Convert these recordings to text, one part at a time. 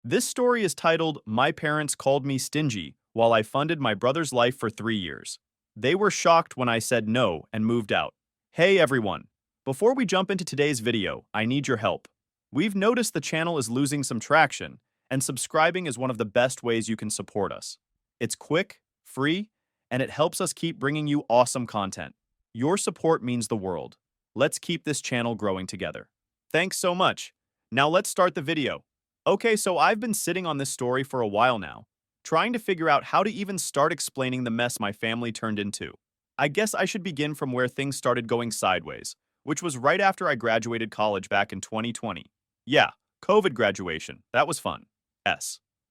This story is titled My Parents Called Me Stingy While I Funded My Brother's Life for 3 years. They were shocked when I said no and moved out. Hey everyone! Before we jump into today's video, I need your help. We've noticed the channel is losing some traction, and subscribing is one of the best ways you can support us. It's quick, free, and it helps us keep bringing you awesome content. Your support means the world. Let's keep this channel growing together. Thanks so much. Now let's start the video. Okay, so I've been sitting on this story for a while now, trying to figure out how to even start explaining the mess my family turned into. I guess I should begin from where things started going sideways, which was right after I graduated college back in 2020. Yeah, COVID graduation. That was fun.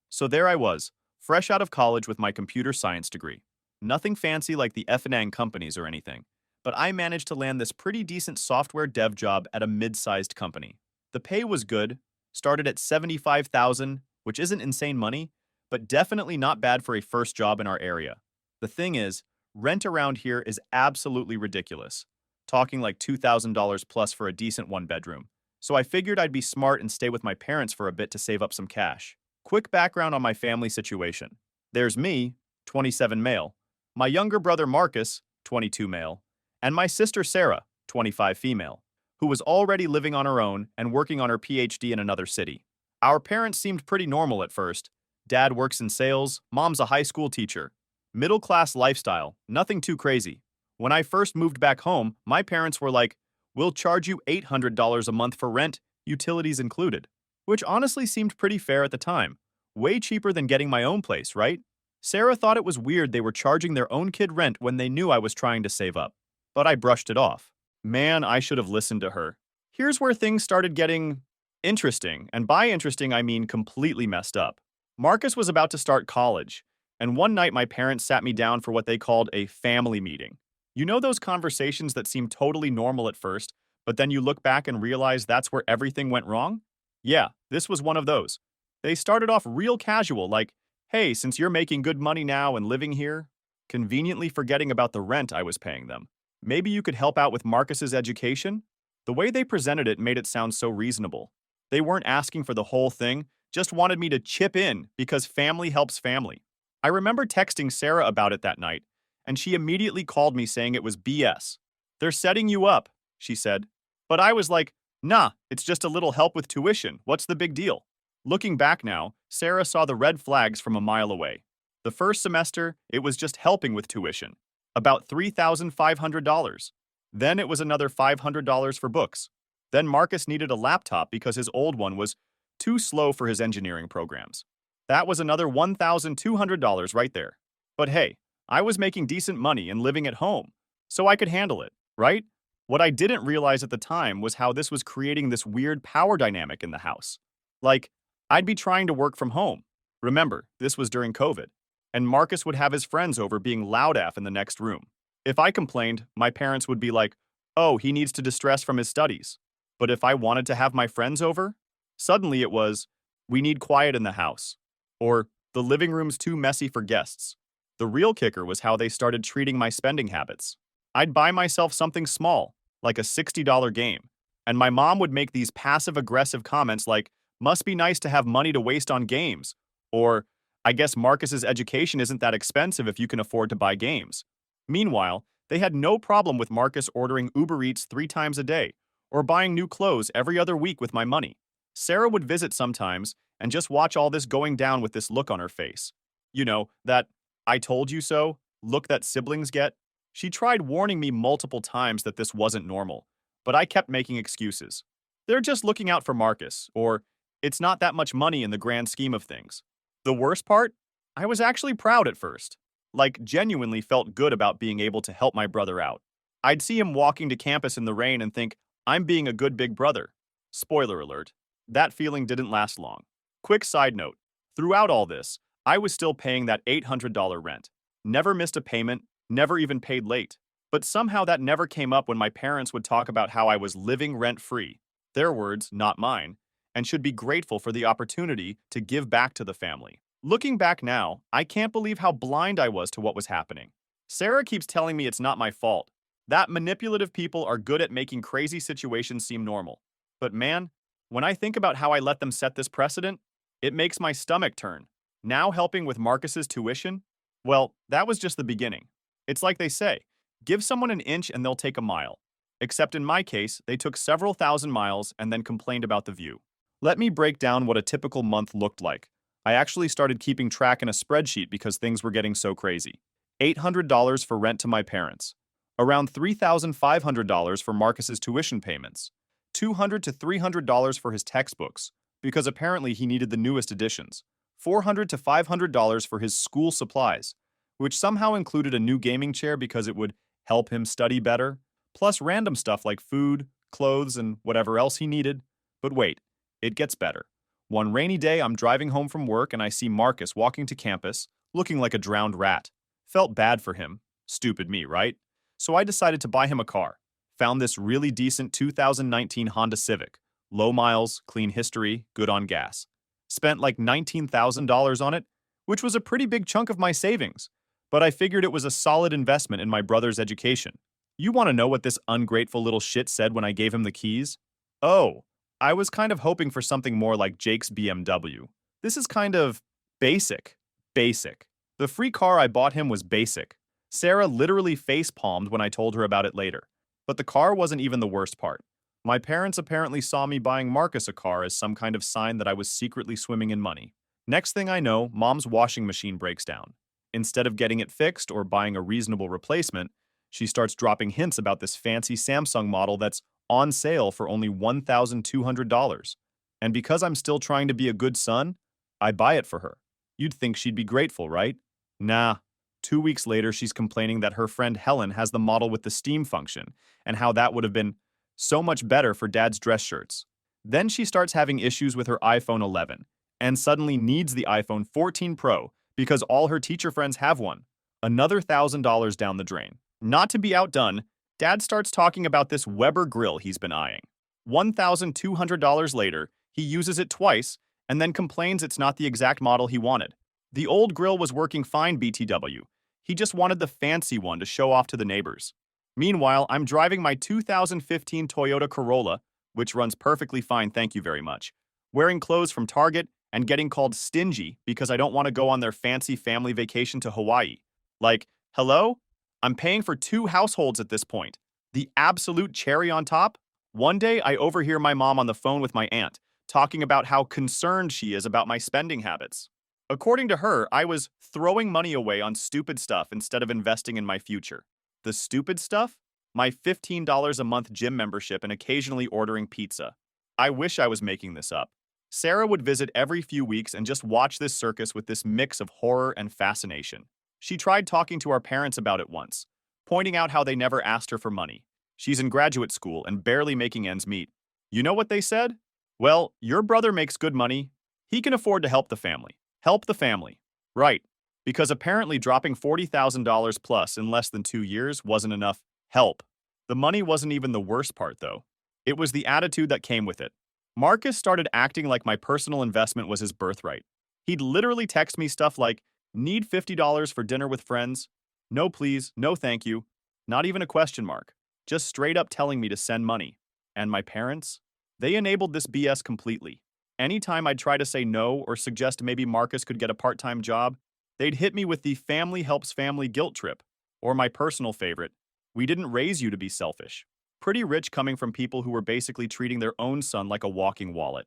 So there I was, fresh out of college with my computer science degree. Nothing fancy like the F&N companies or anything, but I managed to land this pretty decent software dev job at a mid-sized company. The pay was good, started at 75,000, which isn't insane money, but definitely not bad for a first job in our area. The thing is, rent around here is absolutely ridiculous, talking like $2,000 plus for a decent one-bedroom. So I figured I'd be smart and stay with my parents for a bit to save up some cash. Quick background on my family situation. There's me, 27 male, my younger brother Marcus, 22 male, and my sister Sarah, 25 female, who was already living on her own and working on her PhD in another city. Our parents seemed pretty normal at first. Dad works in sales, mom's a high school teacher. Middle-class lifestyle, nothing too crazy. When I first moved back home, my parents were like, "We'll charge you $800 a month for rent, utilities included," which honestly seemed pretty fair at the time. Way cheaper than getting my own place, right? Sarah thought it was weird they were charging their own kid rent when they knew I was trying to save up. But I brushed it off. Man, I should have listened to her. Here's where things started getting interesting, and by interesting I mean completely messed up. Marcus was about to start college, and one night my parents sat me down for what they called a family meeting. You know those conversations that seem totally normal at first, but then you look back and realize that's where everything went wrong? Yeah, this was one of those. They started off real casual, like, "Hey, since you're making good money now and living here," conveniently forgetting about the rent I was paying them. "Maybe you could help out with Marcus's education?" The way they presented it made it sound so reasonable. They weren't asking for the whole thing, just wanted me to chip in because family helps family. I remember texting Sarah about it that night, and she immediately called me saying it was BS. "They're setting you up," she said. But I was like, "Nah, it's just a little help with tuition. What's the big deal?" Looking back now, Sarah saw the red flags from a mile away. The first semester, it was just helping with tuition, about $3,500. Then it was another $500 for books. Then Marcus needed a laptop because his old one was too slow for his engineering programs. That was another $1,200 right there. But hey, I was making decent money and living at home, so I could handle it, right? What I didn't realize at the time was how this was creating this weird power dynamic in the house. Like, I'd be trying to work from home. Remember, this was during COVID. And Marcus would have his friends over being loud AF in the next room. If I complained, my parents would be like, "Oh, he needs to distress from his studies." But if I wanted to have my friends over, suddenly it was, "We need quiet in the house." Or, "The living room's too messy for guests." The real kicker was how they started treating my spending habits. I'd buy myself something small, like a $60 game, and my mom would make these passive-aggressive comments like, "Must be nice to have money to waste on games," or, "I guess Marcus's education isn't that expensive if you can afford to buy games." Meanwhile, they had no problem with Marcus ordering Uber Eats 3 times a day, or buying new clothes every other week with my money. Sarah would visit sometimes and just watch all this going down with this look on her face. You know, that "I told you so" look that siblings get. She tried warning me multiple times that this wasn't normal, but I kept making excuses. "They're just looking out for Marcus," or "It's not that much money in the grand scheme of things." The worst part? I was actually proud at first. Like, genuinely felt good about being able to help my brother out. I'd see him walking to campus in the rain and think, "I'm being a good big brother." Spoiler alert, that feeling didn't last long. Quick side note, throughout all this, I was still paying that $800 rent. Never missed a payment, never even paid late. But somehow that never came up when my parents would talk about how I was living rent-free. Their words, not mine, and should be grateful for the opportunity to give back to the family. Looking back now, I can't believe how blind I was to what was happening. Sarah keeps telling me it's not my fault, that manipulative people are good at making crazy situations seem normal. But man, when I think about how I let them set this precedent, It makes my stomach turn. Now helping with Marcus's tuition? Well, that was just the beginning. It's like they say, give someone an inch and they'll take a mile. Except in my case, they took several thousand miles and then complained about the view. Let me break down what a typical month looked like. I actually started keeping track in a spreadsheet because things were getting so crazy. $800 for rent to my parents. Around $3,500 for Marcus's tuition payments. $200 to $300 for his textbooks, because apparently he needed the newest editions. $400 to $500 for his school supplies, which somehow included a new gaming chair because it would help him study better, plus random stuff like food, clothes, and whatever else he needed. But wait, it gets better. One rainy day, I'm driving home from work and I see Marcus walking to campus, looking like a drowned rat. Felt bad for him. Stupid me, right? So I decided to buy him a car. Found this really decent 2019 Honda Civic. Low miles, clean history, good on gas. Spent like $19,000 on it, which was a pretty big chunk of my savings. But I figured it was a solid investment in my brother's education. You want to know what this ungrateful little shit said when I gave him the keys? Oh, I was kind of hoping for something more like Jake's BMW. This is kind of basic. Basic. The free car I bought him was basic. Sarah literally face-palmed when I told her about it later. But the car wasn't even the worst part. My parents apparently saw me buying Marcus a car as some kind of sign that I was secretly swimming in money. Next thing I know, Mom's washing machine breaks down. Instead of getting it fixed or buying a reasonable replacement, she starts dropping hints about this fancy Samsung model that's on sale for only $1,200. And because I'm still trying to be a good son, I buy it for her. You'd think she'd be grateful, right? Nah. 2 weeks later, she's complaining that her friend Helen has the model with the steam function, and how that would have been so much better for Dad's dress shirts. Then she starts having issues with her iPhone 11, and suddenly needs the iPhone 14 Pro because all her teacher friends have one. Another $1,000 down the drain. Not to be outdone, Dad starts talking about this Weber grill he's been eyeing. $1,200 later, he uses it twice, and then complains it's not the exact model he wanted. The old grill was working fine, BTW. He just wanted the fancy one to show off to the neighbors. Meanwhile, I'm driving my 2015 Toyota Corolla, which runs perfectly fine, thank you very much, wearing clothes from Target and getting called Stingy because I don't want to go on their fancy family vacation to Hawaii. Like, hello? I'm paying for 2 households at this point. The absolute cherry on top? One day, I overhear my mom on the phone with my aunt, talking about how concerned she is about my spending habits. According to her, I was throwing money away on stupid stuff instead of investing in my future. The stupid stuff? My $15 a month gym membership and occasionally ordering pizza. I wish I was making this up. Sarah would visit every few weeks and just watch this circus with this mix of horror and fascination. She tried talking to our parents about it once, pointing out how they never asked her for money. She's in graduate school and barely making ends meet. You know what they said? Well, your brother makes good money. He can afford to help the family. Help the family. Right. Because apparently dropping $40,000 plus in less than 2 years wasn't enough help. The money wasn't even the worst part, though. It was the attitude that came with it. Marcus started acting like my personal investment was his birthright. He'd literally text me stuff like, need $50 for dinner with friends? No please, no thank you. Not even a question mark. Just straight up telling me to send money. And my parents? They enabled this BS completely. Anytime I'd try to say no or suggest maybe Marcus could get a part-time job, they'd hit me with the family helps family guilt trip. Or my personal favorite, we didn't raise you to be selfish. Pretty rich coming from people who were basically treating their own son like a walking wallet.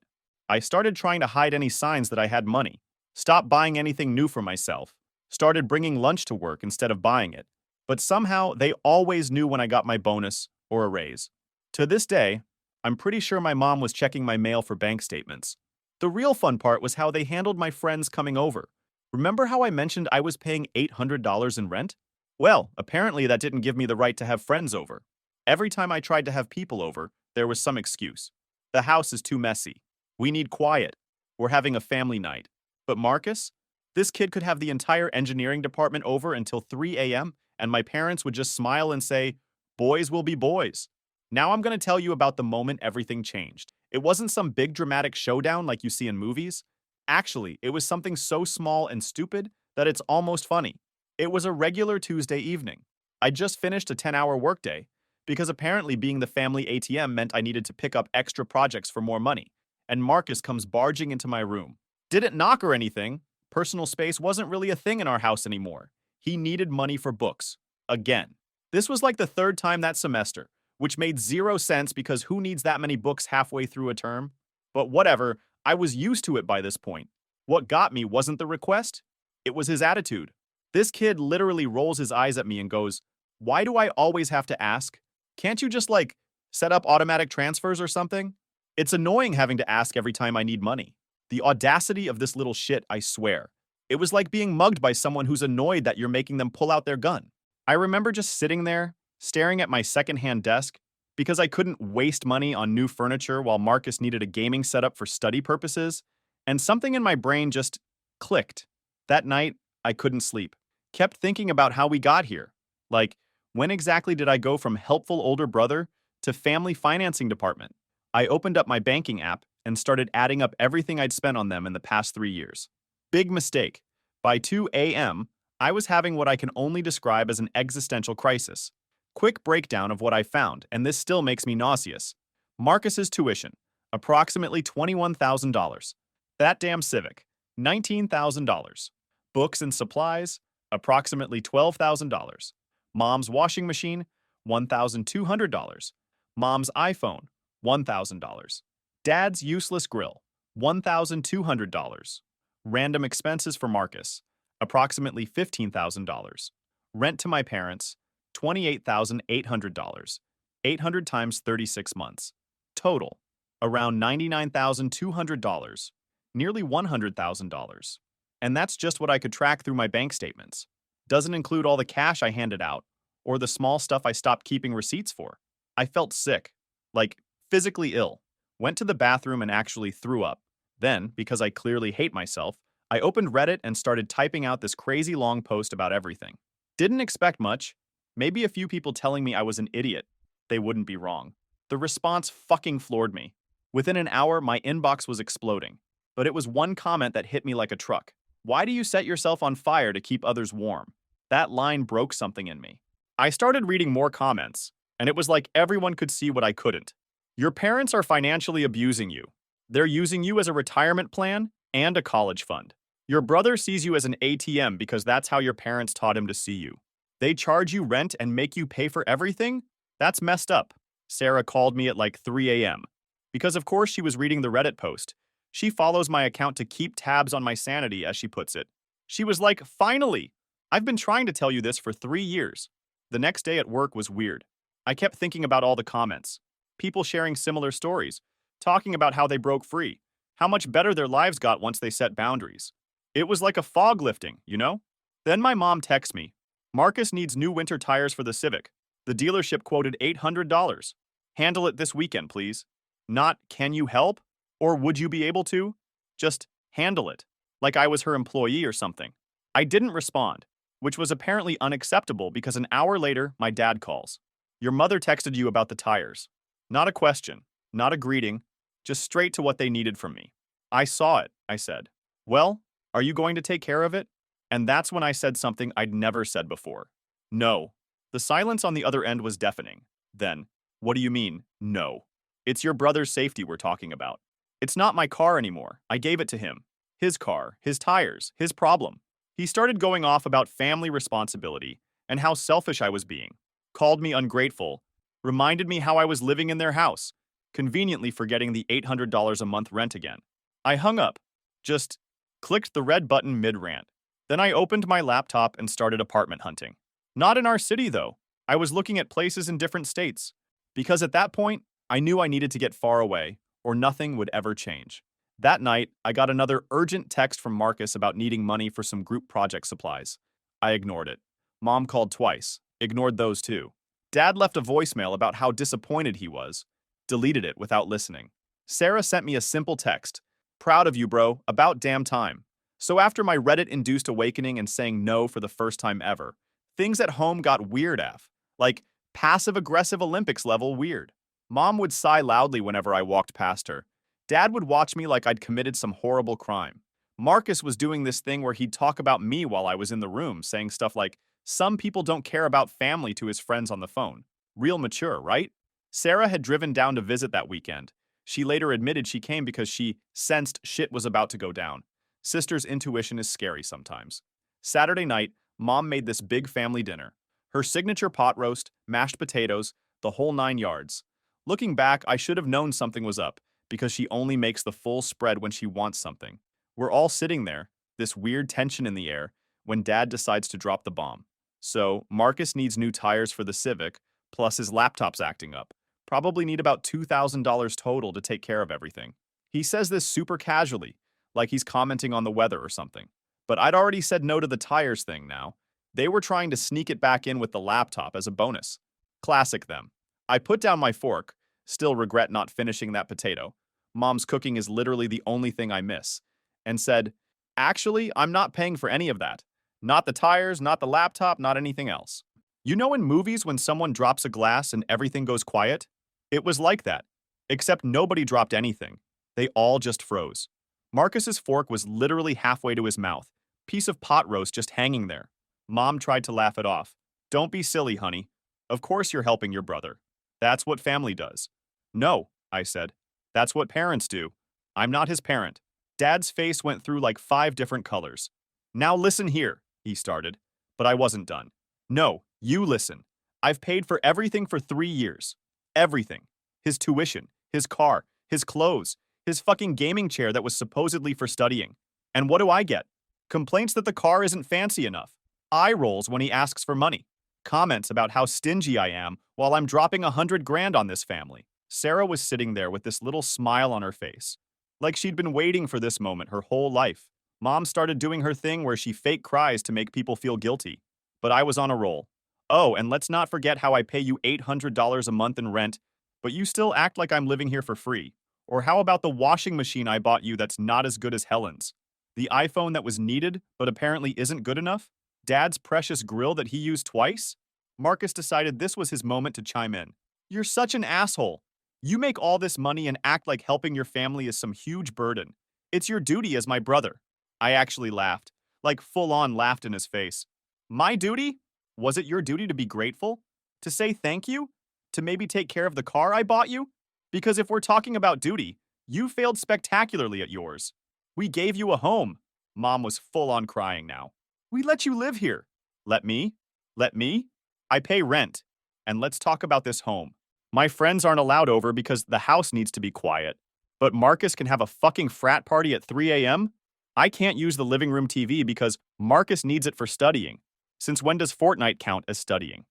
I started trying to hide any signs that I had money. Stopped buying anything new for myself. Started bringing lunch to work instead of buying it. But somehow, they always knew when I got my bonus or a raise. To this day, I'm pretty sure my mom was checking my mail for bank statements. The real fun part was how they handled my friends coming over. Remember how I mentioned I was paying $800 in rent? Well, apparently that didn't give me the right to have friends over. Every time I tried to have people over, there was some excuse. The house is too messy. We need quiet. We're having a family night. But Marcus? This kid could have the entire engineering department over until 3 a.m., and my parents would just smile and say, boys will be boys. Now I'm going to tell you about the moment everything changed. It wasn't some big dramatic showdown like you see in movies. Actually, it was something so small and stupid that it's almost funny. It was a regular Tuesday evening. I just finished a 10-hour workday, because apparently being the family ATM meant I needed to pick up extra projects for more money, and Marcus comes barging into my room. Didn't knock or anything. Personal space wasn't really a thing in our house anymore. He needed money for books. Again. This was like the third time that semester, which made zero sense because who needs that many books halfway through a term? But whatever, I was used to it by this point. What got me wasn't the request, it was his attitude. This kid literally rolls his eyes at me and goes, "Why do I always have to ask? Can't you just, like, set up automatic transfers or something?" It's annoying having to ask every time I need money. The audacity of this little shit, I swear. It was like being mugged by someone who's annoyed that you're making them pull out their gun. I remember just sitting there, staring at my secondhand desk, because I couldn't waste money on new furniture while Marcus needed a gaming setup for study purposes, and something in my brain just clicked. That night, I couldn't sleep. Kept thinking about how we got here. Like, when exactly did I go from helpful older brother to family financing department? I opened up my banking app and started adding up everything I'd spent on them in the past 3 years. Big mistake. By 2 a.m., I was having what I can only describe as an existential crisis. Quick breakdown of what I found, and this still makes me nauseous. Marcus's tuition, approximately $21,000. That damn Civic, $19,000. Books and supplies, approximately $12,000. Mom's washing machine, $1,200. Mom's iPhone, $1,000. Dad's useless grill, $1,200. Random expenses for Marcus, approximately $15,000. Rent to my parents, $28,800. 800 times 36 months. Total, around $99,200, nearly $100,000. And that's just what I could track through my bank statements. Doesn't include all the cash I handed out, or the small stuff I stopped keeping receipts for. I felt sick, like physically ill. Went to the bathroom and actually threw up. Then, because I clearly hate myself, I opened Reddit and started typing out this crazy long post about everything. Didn't expect much. Maybe a few people telling me I was an idiot. They wouldn't be wrong. The response fucking floored me. Within an hour, my inbox was exploding. But it was one comment that hit me like a truck. "Why do you set yourself on fire to keep others warm?" That line broke something in me. I started reading more comments, and it was like everyone could see what I couldn't. Your parents are financially abusing you. They're using you as a retirement plan and a college fund. Your brother sees you as an ATM because that's how your parents taught him to see you. They charge you rent and make you pay for everything? That's messed up. Sarah called me at like 3 a.m. Because of course she was reading the Reddit post. She follows my account to keep tabs on my sanity, as she puts it. She was like, "Finally! I've been trying to tell you this for 3 years." The next day at work was weird. I kept thinking about all the comments. People sharing similar stories, talking about how they broke free, how much better their lives got once they set boundaries. It was like a fog lifting, you know? Then my mom texts me, "Marcus needs new winter tires for the Civic. The dealership quoted $800. Handle it this weekend, please." Not, "Can you help?" Or "Would you be able to?" Just handle it, like I was her employee or something. I didn't respond, which was apparently unacceptable because an hour later, my dad calls. "Your mother texted you about the tires." Not a question, not a greeting, just straight to what they needed from me. "I saw it," I said. "Well, are you going to take care of it?" And that's when I said something I'd never said before. "No." The silence on the other end was deafening. Then, "What do you mean, no?" "It's your brother's safety we're talking about. It's not my car anymore. I gave it to him. His car, his tires, his problem." He started going off about family responsibility and how selfish I was being. Called me ungrateful. Reminded me how I was living in their house, conveniently forgetting the $800 a month rent again. I hung up. Just clicked the red button mid-rant. Then I opened my laptop and started apartment hunting. Not in our city, though. I was looking at places in different states. Because at that point, I knew I needed to get far away, or nothing would ever change. That night, I got another urgent text from Marcus about needing money for some group project supplies. I ignored it. Mom called twice. Ignored those too. Dad left a voicemail about how disappointed he was. Deleted it without listening. Sarah sent me a simple text. "Proud of you, bro. About damn time." So after my Reddit-induced awakening and saying no for the first time ever, things at home got weird af. Like, passive-aggressive Olympics level weird. Mom would sigh loudly whenever I walked past her. Dad would watch me like I'd committed some horrible crime. Marcus was doing this thing where he'd talk about me while I was in the room, saying stuff like, "Some people don't care about family," to his friends on the phone. Real mature, right? Sarah had driven down to visit that weekend. She later admitted she came because she sensed shit was about to go down. Sister's intuition is scary sometimes. Saturday night, Mom made this big family dinner. Her signature pot roast, mashed potatoes, the whole 9 yards. Looking back, I should have known something was up, because she only makes the full spread when she wants something. We're all sitting there, this weird tension in the air, when Dad decides to drop the bomb. So, Marcus needs new tires for the Civic, plus his laptop's acting up. Probably need about $2,000 total to take care of everything. He says this super casually, like he's commenting on the weather or something. But I'd already said no to the tires thing now. They were trying to sneak it back in with the laptop as a bonus. Classic them. I put down my fork, still regret not finishing that potato. Mom's cooking is literally the only thing I miss. And said, actually, I'm not paying for any of that. Not the tires, not the laptop, not anything else. You know in movies when someone drops a glass and everything goes quiet? It was like that. Except nobody dropped anything. They all just froze. Marcus's fork was literally halfway to his mouth. Piece of pot roast just hanging there. Mom tried to laugh it off. Don't be silly, honey. Of course you're helping your brother. That's what family does. No, I said. That's what parents do. I'm not his parent. Dad's face went through like 5 different colors. Now listen here, he started. But I wasn't done. No, you listen. I've paid for everything for 3 years. Everything. His tuition, his car, his clothes, his fucking gaming chair that was supposedly for studying. And what do I get? Complaints that the car isn't fancy enough. Eye rolls when he asks for money. Comments about how stingy I am while I'm dropping 100 grand on this family. Sarah was sitting there with this little smile on her face. Like she'd been waiting for this moment her whole life. Mom started doing her thing where she fake cries to make people feel guilty. But I was on a roll. Oh, and let's not forget how I pay you $800 a month in rent, but you still act like I'm living here for free. Or how about the washing machine I bought you that's not as good as Helen's? The iPhone that was needed, but apparently isn't good enough? Dad's precious grill that he used twice? Marcus decided this was his moment to chime in. You're such an asshole. You make all this money and act like helping your family is some huge burden. It's your duty as my brother. I actually laughed, like full-on laughed in his face. My duty? Was it your duty to be grateful? To say thank you? To maybe take care of the car I bought you? Because if we're talking about duty, you failed spectacularly at yours. We gave you a home. Mom was full-on crying now. We let you live here. Let me? Let me? I pay rent. And let's talk about this home. My friends aren't allowed over because the house needs to be quiet. But Marcus can have a fucking frat party at 3 a.m.? I can't use the living room TV because Marcus needs it for studying. Since when does Fortnite count as studying?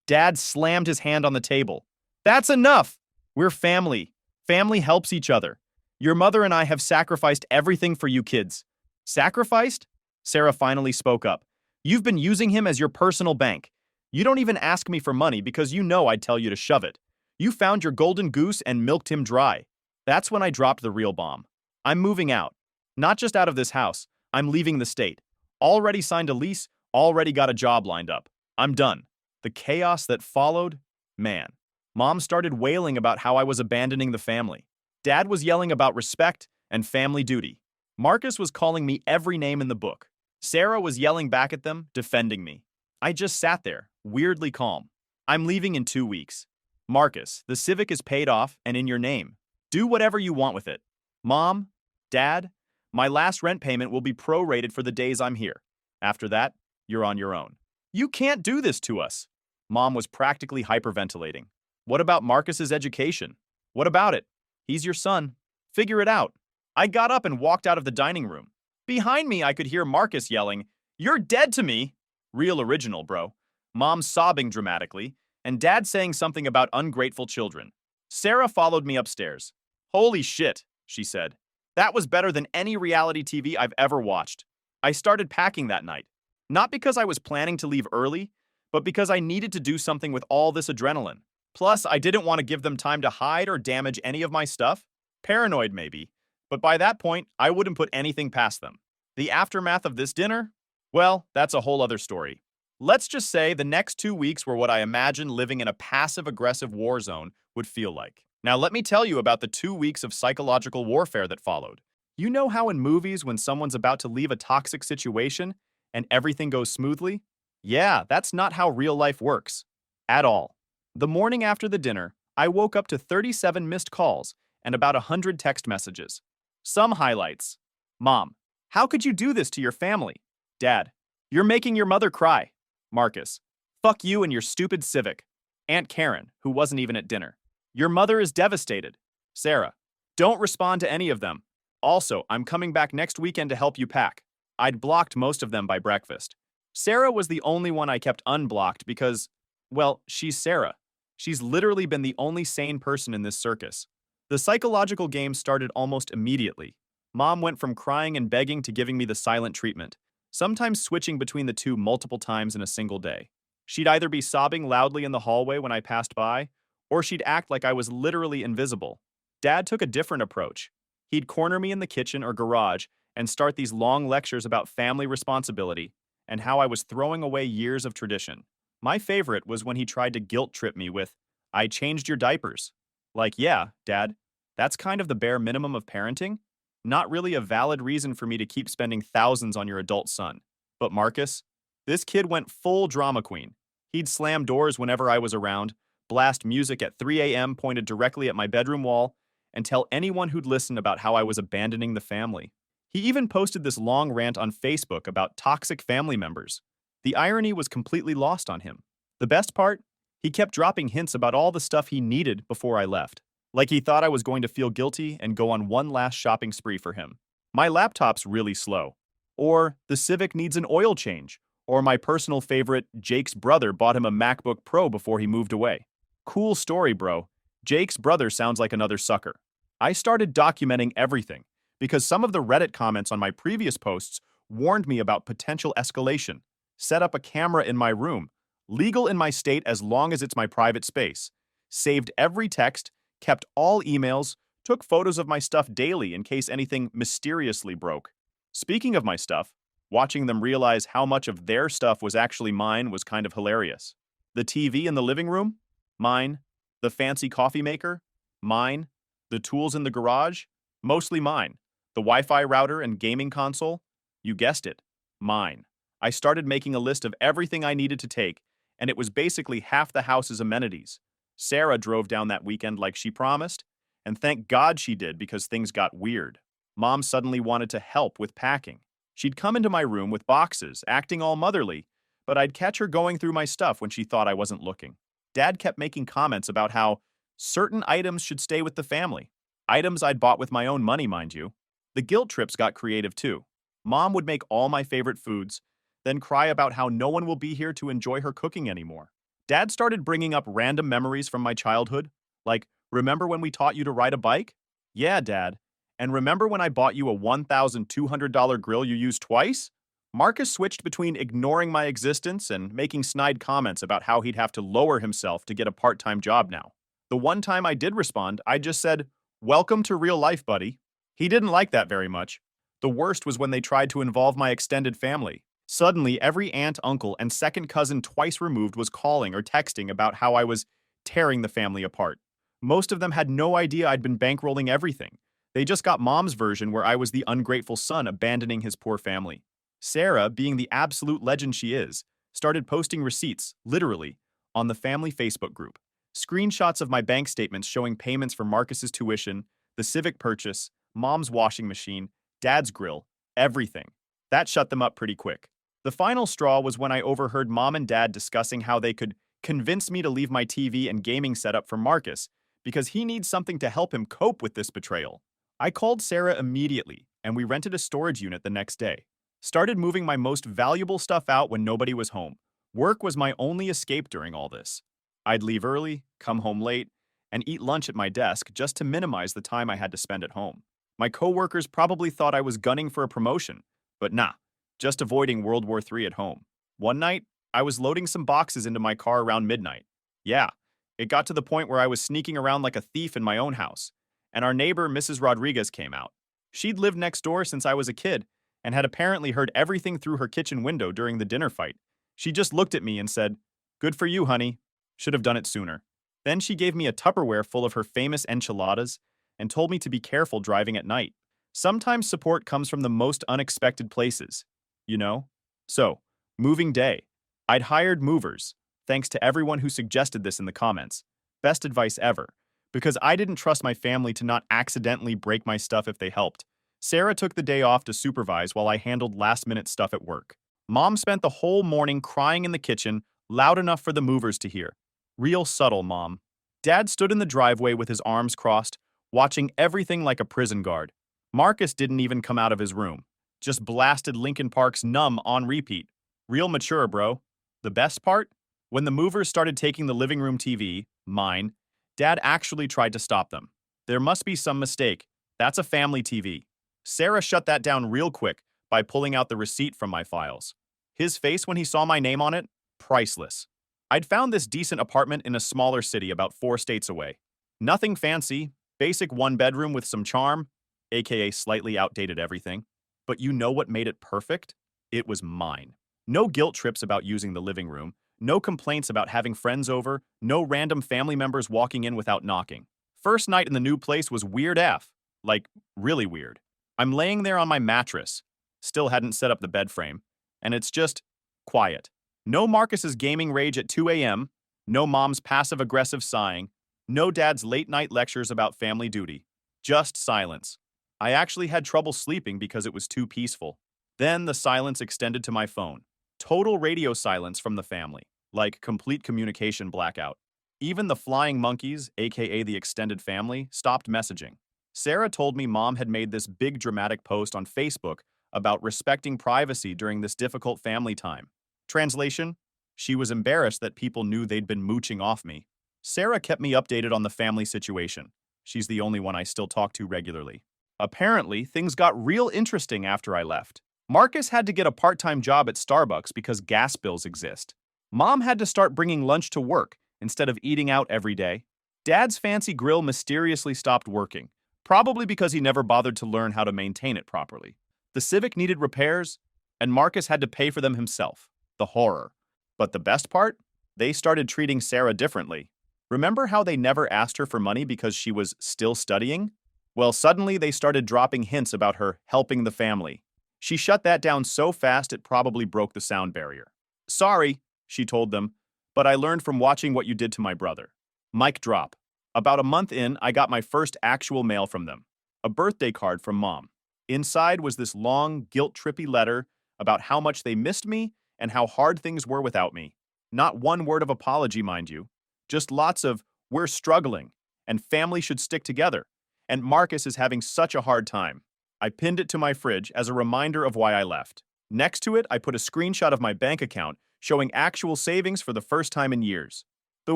Dad slammed his hand on the table. That's enough! We're family. Family helps each other. Your mother and I have sacrificed everything for you kids. Sacrificed? Sarah finally spoke up. You've been using him as your personal bank. You don't even ask me for money because you know I'd tell you to shove it. You found your golden goose and milked him dry. That's when I dropped the real bomb. I'm moving out. Not just out of this house. I'm leaving the state. Already signed a lease, already got a job lined up. I'm done. The chaos that followed? Man. Mom started wailing about how I was abandoning the family. Dad was yelling about respect and family duty. Marcus was calling me every name in the book. Sarah was yelling back at them, defending me. I just sat there, weirdly calm. I'm leaving in 2 weeks. Marcus, the Civic is paid off and in your name. Do whatever you want with it. Mom, Dad, my last rent payment will be prorated for the days I'm here. After that, you're on your own. You can't do this to us. Mom was practically hyperventilating. What about Marcus's education? What about it? He's your son. Figure it out. I got up and walked out of the dining room. Behind me, I could hear Marcus yelling, "You're dead to me!" Real original, bro. Mom sobbing dramatically, and Dad saying something about ungrateful children. Sarah followed me upstairs. Holy shit, she said. That was better than any reality TV I've ever watched. I started packing that night. Not because I was planning to leave early, but because I needed to do something with all this adrenaline. Plus, I didn't want to give them time to hide or damage any of my stuff. Paranoid, maybe. But by that point, I wouldn't put anything past them. The aftermath of this dinner? Well, that's a whole other story. Let's just say the next 2 weeks were what I imagined living in a passive-aggressive war zone would feel like. Now let me tell you about the 2 weeks of psychological warfare that followed. You know how in movies when someone's about to leave a toxic situation and everything goes smoothly? Yeah, that's not how real life works. At all. The morning after the dinner, I woke up to 37 missed calls and about 100 text messages. Some highlights. Mom, How could you do this to your family? Dad, you're making your mother cry. Marcus, fuck you and your stupid Civic. Aunt Karen, who wasn't even at dinner. Your mother is devastated. Sarah, don't respond to any of them. Also, I'm coming back next weekend to help you pack. I'd blocked most of them by breakfast. Sarah was the only one I kept unblocked because, well, she's Sarah. She's literally been the only sane person in this circus. The psychological game started almost immediately. Mom went from crying and begging to giving me the silent treatment, sometimes switching between the two multiple times in a single day. She'd either be sobbing loudly in the hallway when I passed by, or she'd act like I was literally invisible. Dad took a different approach. He'd corner me in the kitchen or garage and start these long lectures about family responsibility and how I was throwing away years of tradition. My favorite was when he tried to guilt trip me with, "I changed your diapers." Like, yeah, Dad, that's kind of the bare minimum of parenting. Not really a valid reason for me to keep spending thousands on your adult son. But Marcus, this kid went full drama queen. He'd slam doors whenever I was around, blast music at 3 a.m. pointed directly at my bedroom wall, and tell anyone who'd listen about how I was abandoning the family. He even posted this long rant on Facebook about toxic family members. The irony was completely lost on him. The best part? He kept dropping hints about all the stuff he needed before I left. Like he thought I was going to feel guilty and go on one last shopping spree for him. My laptop's really slow. Or the Civic needs an oil change. Or my personal favorite, Jake's brother bought him a MacBook Pro before he moved away. Cool story, bro. Jake's brother sounds like another sucker. I started documenting everything because some of the Reddit comments on my previous posts warned me about potential escalation. Set up a camera in my room, legal in my state as long as it's my private space. Saved every text, kept all emails, took photos of my stuff daily in case anything mysteriously broke. Speaking of my stuff, watching them realize how much of their stuff was actually mine was kind of hilarious. The TV in the living room? Mine. The fancy coffee maker? Mine. The tools in the garage? Mostly mine. The Wi-Fi router and gaming console? You guessed it. Mine. I started making a list of everything I needed to take, and it was basically half the house's amenities. Sarah drove down that weekend like she promised, and thank God she did because things got weird. Mom suddenly wanted to help with packing. She'd come into my room with boxes, acting all motherly, but I'd catch her going through my stuff when she thought I wasn't looking. Dad kept making comments about how certain items should stay with the family. Items I'd bought with my own money, mind you. The guilt trips got creative too. Mom would make all my favorite foods, then cry about how no one will be here to enjoy her cooking anymore. Dad started bringing up random memories from my childhood, like, remember when we taught you to ride a bike? Yeah, Dad. And remember when I bought you a $1,200 grill you used twice? Marcus switched between ignoring my existence and making snide comments about how he'd have to lower himself to get a part-time job now. The one time I did respond, I just said, "Welcome to real life, buddy." He didn't like that very much. The worst was when they tried to involve my extended family. Suddenly, every aunt, uncle, and second cousin twice removed was calling or texting about how I was tearing the family apart. Most of them had no idea I'd been bankrolling everything. They just got Mom's version where I was the ungrateful son abandoning his poor family. Sarah, being the absolute legend she is, started posting receipts, literally, on the family Facebook group. Screenshots of my bank statements showing payments for Marcus's tuition, the Civic purchase, Mom's washing machine, Dad's grill, everything. That shut them up pretty quick. The final straw was when I overheard Mom and Dad discussing how they could convince me to leave my TV and gaming setup for Marcus because he needs something to help him cope with this betrayal. I called Sarah immediately, and we rented a storage unit the next day. Started moving my most valuable stuff out when nobody was home. Work was my only escape during all this. I'd leave early, come home late, and eat lunch at my desk just to minimize the time I had to spend at home. My coworkers probably thought I was gunning for a promotion, but nah, just avoiding World War III at home. One night, I was loading some boxes into my car around midnight. Yeah, it got to the point where I was sneaking around like a thief in my own house, and our neighbor, Mrs. Rodriguez, came out. She'd lived next door since I was a kid and had apparently heard everything through her kitchen window during the dinner fight. She just looked at me and said, "Good for you, honey. Should have done it sooner." Then she gave me a Tupperware full of her famous enchiladas and told me to be careful driving at night. Sometimes support comes from the most unexpected places, you know? So, moving day. I'd hired movers, thanks to everyone who suggested this in the comments. Best advice ever, because I didn't trust my family to not accidentally break my stuff if they helped. Sarah took the day off to supervise while I handled last-minute stuff at work. Mom spent the whole morning crying in the kitchen, loud enough for the movers to hear. Real subtle, Mom. Dad stood in the driveway with his arms crossed, watching everything like a prison guard. Marcus didn't even come out of his room. Just blasted Linkin Park's Numb on repeat. Real mature, bro. The best part? When the movers started taking the living room TV, mine, Dad actually tried to stop them. There must be some mistake. That's a family TV. Sarah shut that down real quick by pulling out the receipt from my files. His face when he saw my name on it? Priceless. I'd found this decent apartment in a smaller city about 4 states away. Nothing fancy, basic one-bedroom with some charm, aka slightly outdated everything. But you know what made it perfect? It was mine. No guilt trips about using the living room, no complaints about having friends over, no random family members walking in without knocking. First night in the new place was weird AF. Like, really weird. I'm laying there on my mattress, still hadn't set up the bed frame, and it's just quiet. No Marcus's gaming rage at 2 a.m., no mom's passive-aggressive sighing, no dad's late-night lectures about family duty. Just silence. I actually had trouble sleeping because it was too peaceful. Then the silence extended to my phone. Total radio silence from the family, like complete communication blackout. Even the flying monkeys, aka the extended family, stopped messaging. Sarah told me Mom had made this big dramatic post on Facebook about respecting privacy during this difficult family time. Translation: she was embarrassed that people knew they'd been mooching off me. Sarah kept me updated on the family situation. She's the only one I still talk to regularly. Apparently, things got real interesting after I left. Marcus had to get a part-time job at Starbucks because gas bills exist. Mom had to start bringing lunch to work instead of eating out every day. Dad's fancy grill mysteriously stopped working, probably because he never bothered to learn how to maintain it properly. The Civic needed repairs, and Marcus had to pay for them himself. The horror. But the best part? They started treating Sarah differently. Remember how they never asked her for money because she was still studying? Well, suddenly they started dropping hints about her helping the family. She shut that down so fast it probably broke the sound barrier. Sorry, she told them, but I learned from watching what you did to my brother. Mic drop. About a month in, I got my first actual mail from them. A birthday card from Mom. Inside was this long, guilt-trippy letter about how much they missed me and how hard things were without me. Not one word of apology, mind you. Just lots of, we're struggling, and family should stick together, and Marcus is having such a hard time. I pinned it to my fridge as a reminder of why I left. Next to it, I put a screenshot of my bank account showing actual savings for the first time in years. The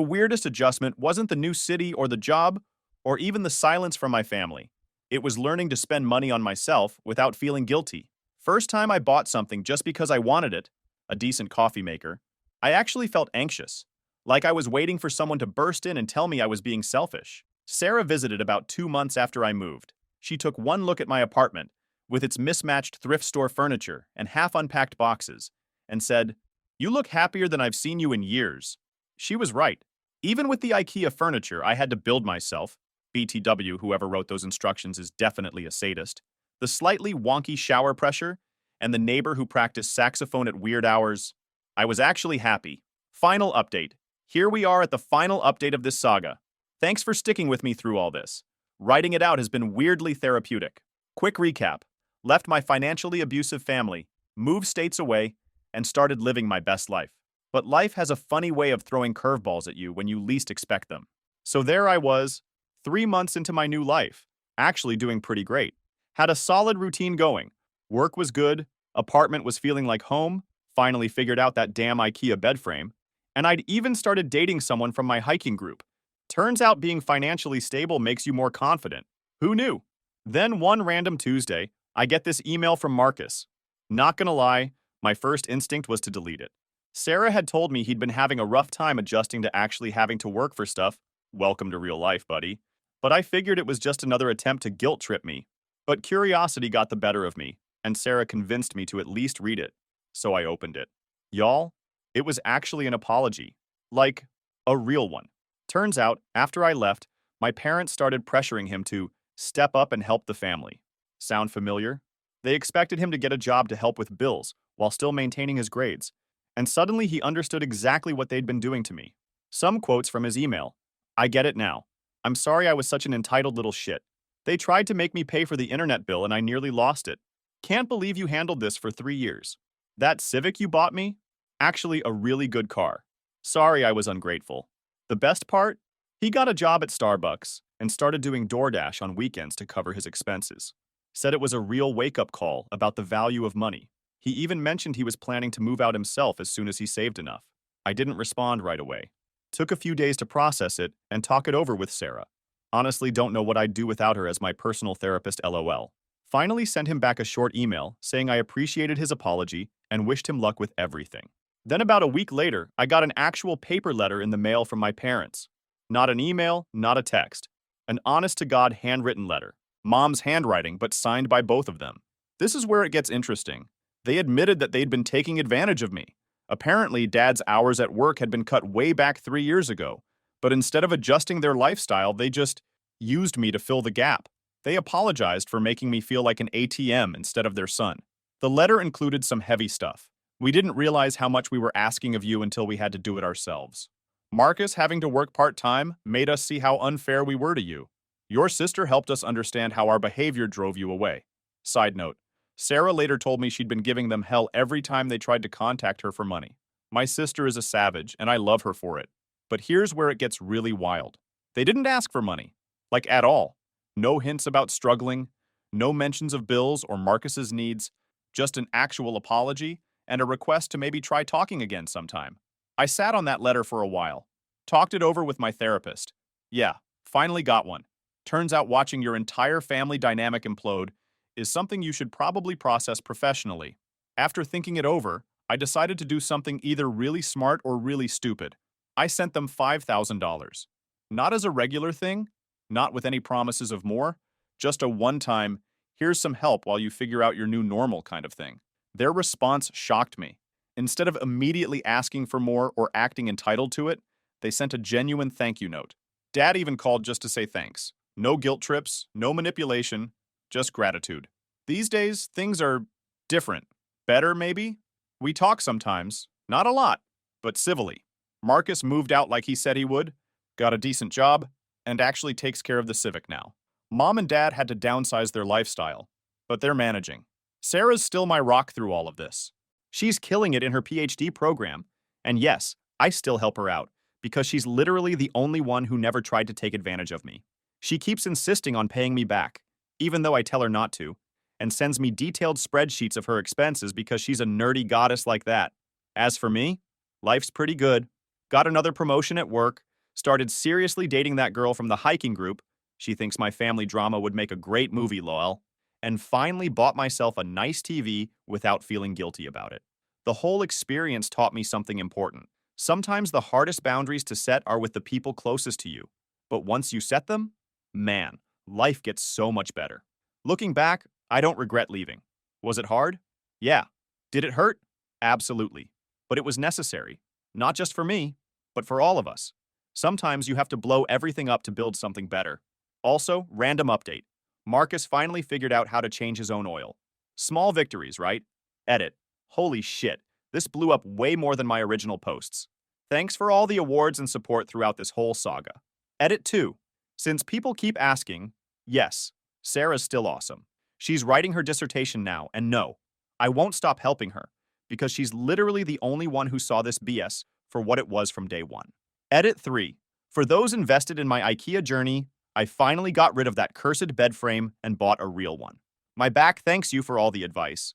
weirdest adjustment wasn't the new city or the job, or even the silence from my family. It was learning to spend money on myself without feeling guilty. First time I bought something just because I wanted it, a decent coffee maker, I actually felt anxious, like I was waiting for someone to burst in and tell me I was being selfish. Sarah visited about 2 months after I moved. She took one look at my apartment, with its mismatched thrift store furniture and half-unpacked boxes, and said, "You look happier than I've seen you in years." She was right. Even with the IKEA furniture I had to build myself, BTW, whoever wrote those instructions is definitely a sadist, the slightly wonky shower pressure, and the neighbor who practiced saxophone at weird hours, I was actually happy. Final update. Here we are at the final update of this saga. Thanks for sticking with me through all this. Writing it out has been weirdly therapeutic. Quick recap. Left my financially abusive family, moved states away, and started living my best life. But life has a funny way of throwing curveballs at you when you least expect them. So there I was, 3 months into my new life, actually doing pretty great. Had a solid routine going. Work was good, apartment was feeling like home, finally figured out that damn IKEA bed frame, and I'd even started dating someone from my hiking group. Turns out being financially stable makes you more confident. Who knew? Then one random Tuesday, I get this email from Marcus. Not gonna lie, my first instinct was to delete it. Sarah had told me he'd been having a rough time adjusting to actually having to work for stuff. Welcome to real life, buddy. But I figured it was just another attempt to guilt trip me. But curiosity got the better of me, and Sarah convinced me to at least read it. So I opened it. Y'all, it was actually an apology. Like, a real one. Turns out, after I left, my parents started pressuring him to step up and help the family. Sound familiar? They expected him to get a job to help with bills while still maintaining his grades. And suddenly he understood exactly what they'd been doing to me. Some quotes from his email. I get it now. I'm sorry I was such an entitled little shit. They tried to make me pay for the internet bill and I nearly lost it. Can't believe you handled this for 3 years. That Civic you bought me? Actually, a really good car. Sorry I was ungrateful. The best part? He got a job at Starbucks and started doing DoorDash on weekends to cover his expenses. Said it was a real wake-up call about the value of money. He even mentioned he was planning to move out himself as soon as he saved enough. I didn't respond right away. Took a few days to process it and talk it over with Sarah. Honestly, don't know what I'd do without her as my personal therapist, LOL. Finally sent him back a short email saying I appreciated his apology and wished him luck with everything. Then about a week later, I got an actual paper letter in the mail from my parents. Not an email, not a text. An honest-to-God handwritten letter. Mom's handwriting, but signed by both of them. This is where it gets interesting. They admitted that they'd been taking advantage of me. Apparently, Dad's hours at work had been cut way back 3 years ago, but instead of adjusting their lifestyle, they just used me to fill the gap. They apologized for making me feel like an ATM instead of their son. The letter included some heavy stuff. We didn't realize how much we were asking of you until we had to do it ourselves. Marcus having to work part-time made us see how unfair we were to you. Your sister helped us understand how our behavior drove you away. Side note, Sarah later told me she'd been giving them hell every time they tried to contact her for money. My sister is a savage, and I love her for it. But here's where it gets really wild. They didn't ask for money. Like, at all. No hints about struggling, no mentions of bills or Marcus's needs, just an actual apology and a request to maybe try talking again sometime. I sat on that letter for a while. Talked it over with my therapist. Yeah, finally got one. Turns out watching your entire family dynamic implode is something you should probably process professionally. After thinking it over, I decided to do something either really smart or really stupid. I sent them $5,000. Not as a regular thing, not with any promises of more, just a one-time, here's some help while you figure out your new normal kind of thing. Their response shocked me. Instead of immediately asking for more or acting entitled to it, they sent a genuine thank you note. Dad even called just to say thanks. No guilt trips, no manipulation, just gratitude. These days, things are different. Better, maybe? We talk sometimes, not a lot, but civilly. Marcus moved out like he said he would, got a decent job, and actually takes care of the Civic now. Mom and Dad had to downsize their lifestyle, but they're managing. Sarah's still my rock through all of this. She's killing it in her PhD program, and yes, I still help her out, because she's literally the only one who never tried to take advantage of me. She keeps insisting on paying me back, even though I tell her not to, and sends me detailed spreadsheets of her expenses because she's a nerdy goddess like that. As for me, life's pretty good. Got another promotion at work, started seriously dating that girl from the hiking group. She thinks my family drama would make a great movie, lol. And finally bought myself a nice TV without feeling guilty about it. The whole experience taught me something important. Sometimes the hardest boundaries to set are with the people closest to you. But once you set them, man, life gets so much better. Looking back, I don't regret leaving. Was it hard? Yeah. Did it hurt? Absolutely. But it was necessary. Not just for me, but for all of us. Sometimes you have to blow everything up to build something better. Also, random update. Marcus finally figured out how to change his own oil. Small victories, right? Edit. Holy shit, this blew up way more than my original posts. Thanks for all the awards and support throughout this whole saga. Edit 2. Since people keep asking, yes, Sarah's still awesome. She's writing her dissertation now, and no, I won't stop helping her, because she's literally the only one who saw this BS for what it was from day one. Edit 3. For those invested in my IKEA journey, I finally got rid of that cursed bed frame and bought a real one. My back thanks you for all the advice.